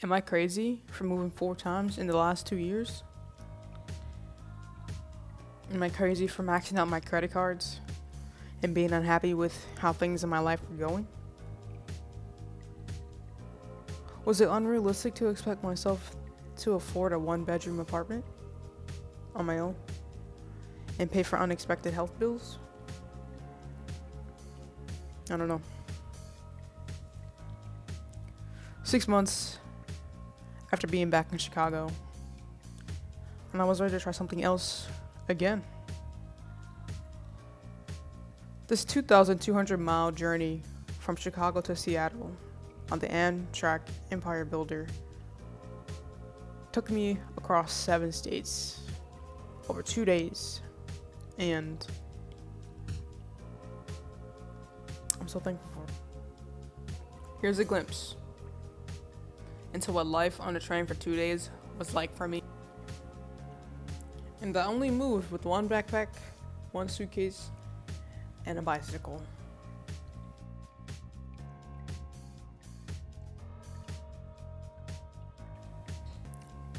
Am I crazy for moving 4 times in the last 2 years? Am I crazy for maxing out my credit cards and being unhappy with how things in my life are going? Was it unrealistic to expect myself to afford a 1 bedroom apartment on my own and pay for unexpected health bills? I don't know. 6 months after being back in Chicago, and I was ready to try something else again. This 2,200-mile journey from Chicago to Seattle on the Amtrak Empire Builder took me across 7 states over 2 days, and I'm so thankful for it. Here's a glimpse into what life on a train for 2 days was like for me. And I only moved with 1 backpack, 1 suitcase, and a bicycle.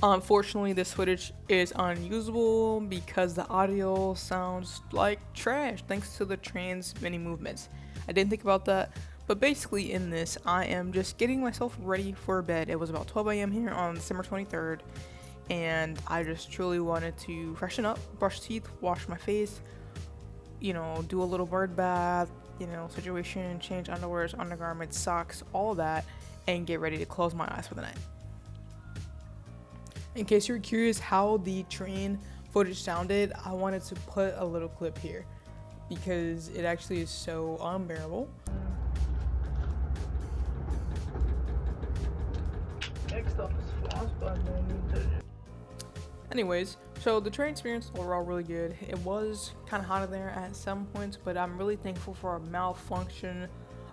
Unfortunately, this footage is unusable because the audio sounds like trash thanks to the train's many movements. I didn't think about that, but basically in this, I am just getting myself ready for bed. It was about 12 a.m. here on December 23rd, and I just truly wanted to freshen up, brush teeth, wash my face, do a little bird bath, situation, change underwears, undergarments, socks, all that, and get ready to close my eyes for the night. In case you're curious how the train footage sounded, I wanted to put a little clip here because it actually is so unbearable. Next up is fast, but anyways, so the train experience overall really good. It was kind of hot in there at some points, but I'm really thankful for a malfunction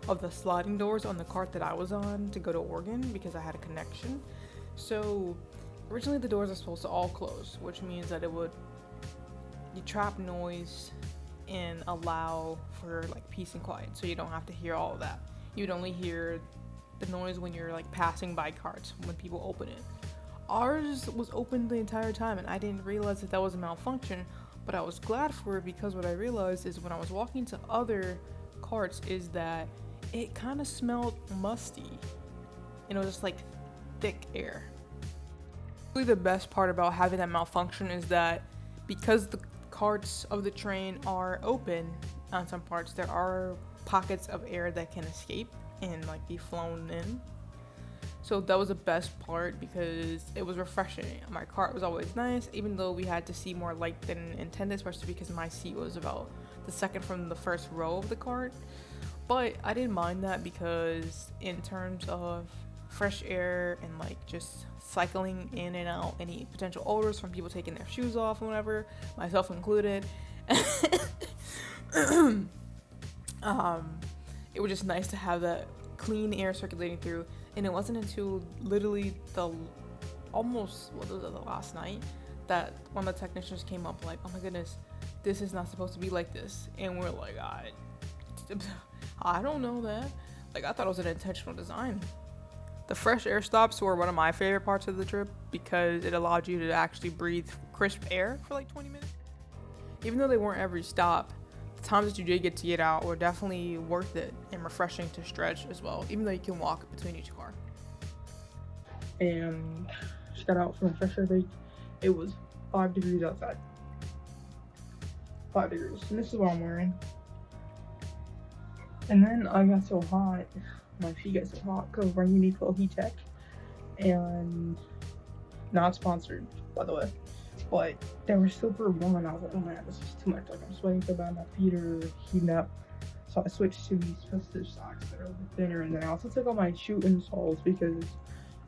of the sliding doors on the cart that I was on to go to Oregon because I had a connection. So originally the doors are supposed to all close, which means that it would trap noise and allow for like peace and quiet, so you don't have to hear all of that. You'd only hear the noise when you're like passing by carts when people open it. Ours was open the entire time, and I didn't realize that was a malfunction, but I was glad for it because what I realized is when I was walking to other carts is that it kind of smelled musty, and it was just like thick air. Really, the best part about having that malfunction is that because the carts of the train are open on some parts, there are pockets of air that can escape and like be flown in. So that was the best part because it was refreshing. My cart was always nice, even though we had to see more light than intended, especially because my seat was about the second from the first row of the cart. But I didn't mind that because in terms of fresh air and like just cycling in and out any potential odors from people taking their shoes off and whatever, myself included, it was just nice to have that clean air circulating through. And it wasn't until literally the last night that one of the technicians came up like, oh my goodness, this is not supposed to be like this. And we're like, I don't know that. Like, I thought it was an intentional design. The fresh air stops were one of my favorite parts of the trip because it allowed you to actually breathe crisp air for like 20 minutes. Even though they weren't every stop, the times that you did get to get out were definitely worth it and refreshing to stretch as well, even though you can walk between each car. And just got out from a fresh air break. It was 5 degrees outside. 5 degrees. And this is what I'm wearing. And then I got so hot. My feet got so hot because of our Uniqlo heat tech. And not sponsored, by the way. But they were super warm, and I was like, oh man, this is too much. Like, I'm sweating so bad, my feet are heating up. So I switched to these Prestige socks that are a bit thinner, and then I also took all my shoe insoles because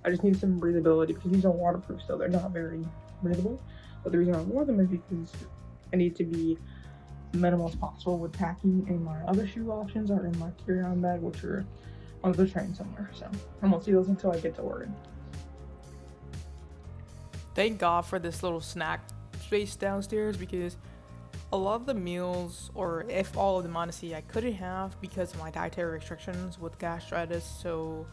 I just needed some breathability because these are waterproof, so they're not very breathable. But the reason I wore them is because I need to be minimal as possible with packing, and my other shoe options are in my carry-on bag, which are on the train somewhere. So I won't see those until I get to Oregon. Thank God for this little snack space downstairs because a lot of the meals, or if all of them honestly, I couldn't have because of my dietary restrictions with gastritis. So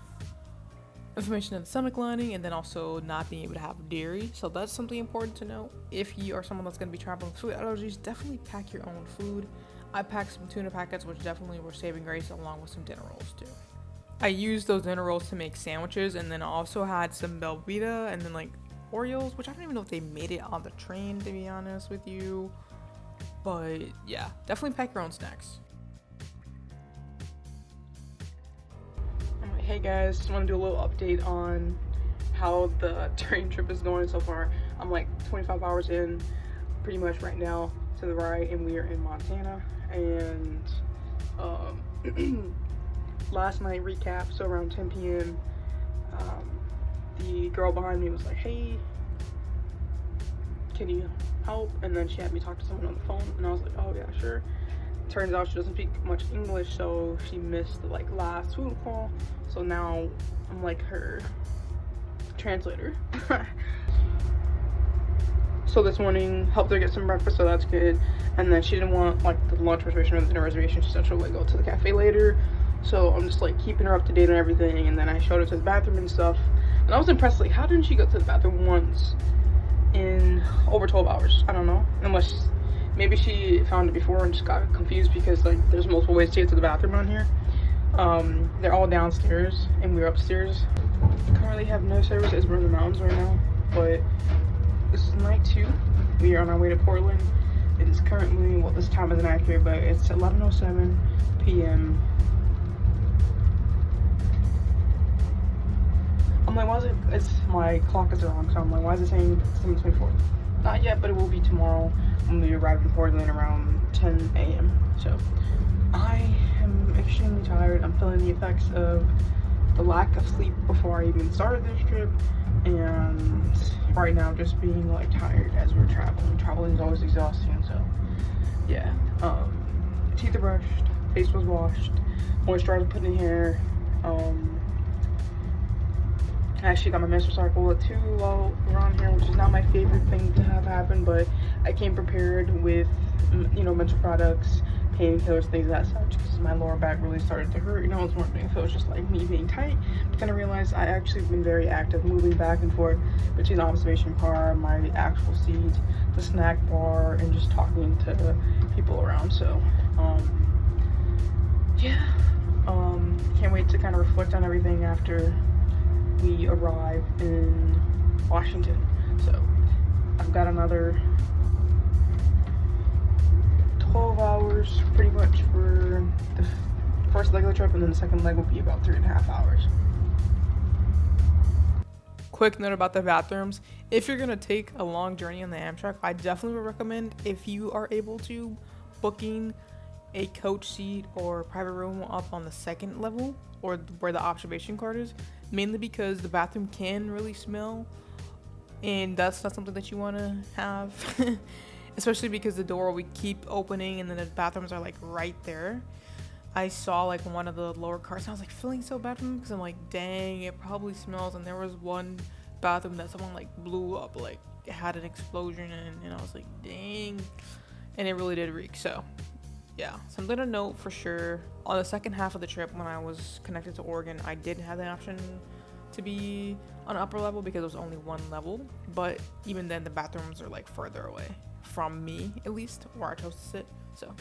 inflammation of the stomach lining, and then also not being able to have dairy. So that's something important to know. If you are someone that's going to be traveling with food allergies, definitely pack your own food. I packed some tuna packets, which definitely were saving grace, along with some dinner rolls too. I used those dinner rolls to make sandwiches, and then I also had some Belvita and then like Oreos, which I don't even know if they made it on the train, to be honest with you. But yeah, definitely pack your own snacks. Hey guys, just want to do a little update on how the train trip is going so far. I'm like 25 hours in pretty much right now to the right, and we are in Montana. And last night recap, so around 10 p.m. The girl behind me was like, hey, can you help? And then she had me talk to someone on the phone, and I was like, oh yeah, sure. Turns out she doesn't speak much English, so she missed the like last food call. So now I'm like her translator. So this morning helped her get some breakfast, so that's good. And then she didn't want like the lunch reservation or the dinner reservation. She said she'll like go to the cafe later. So I'm just like keeping her up to date on everything. And then I showed her to the bathroom and stuff. And I was impressed, like, how didn't she go to the bathroom once in over 12 hours? I don't know, unless maybe she found it before and just got confused, because like there's multiple ways to get to the bathroom on here. They're all downstairs and we're upstairs. Currently have no service as we're in the mountains right now, but this is night 2. We are on our way to Portland. It is currently, well, this time isn't accurate, but it's 11:07 p.m. I'm like, why is it, it's, my clock is wrong, so I'm like, why is it saying December 24th? Not yet, but it will be tomorrow when we arrive in Portland around 10 a.m. So I am extremely tired. I'm feeling the effects of the lack of sleep before I even started this trip, and right now just being like tired as we're traveling. Traveling is always exhausting, so yeah. Teeth are brushed, face was washed, moisturizer put in hair. I actually got my menstrual cycle too while we're on here, which is not my favorite thing to have happen, but I came prepared with, you know, menstrual products, painkillers, things of that such, because my lower back really started to hurt, and I was wondering if it was just like me being tight. But then I realized I actually been very active, moving back and forth between the observation car, my actual seat, the snack bar, and just talking to people around. So yeah, can't wait to kind of reflect on everything after we arrive in Washington. So I've got another 12 hours pretty much for the first leg of the trip, and then the second leg will be about 3.5 hours. Quick note about the bathrooms. If you're gonna take a long journey on the Amtrak, I definitely would recommend, if you are able to, booking a coach seat or private room up on the second level, or where the observation card is, mainly because the bathroom can really smell, and that's not something that you want to have. Especially because the door we keep opening, and then the bathrooms are like right there. I saw like one of the lower cars, and I was like feeling so bad for them, because I'm like, dang, it probably smells. And there was one bathroom that someone like blew up, like it had an explosion in, and I was like, dang, and it really did reek. So yeah, something to note for sure. On the second half of the trip, when I was connected to Oregon, I did have the option to be on an upper level because it was only one level, but even then the bathrooms are like further away from me, at least where I chose to sit. So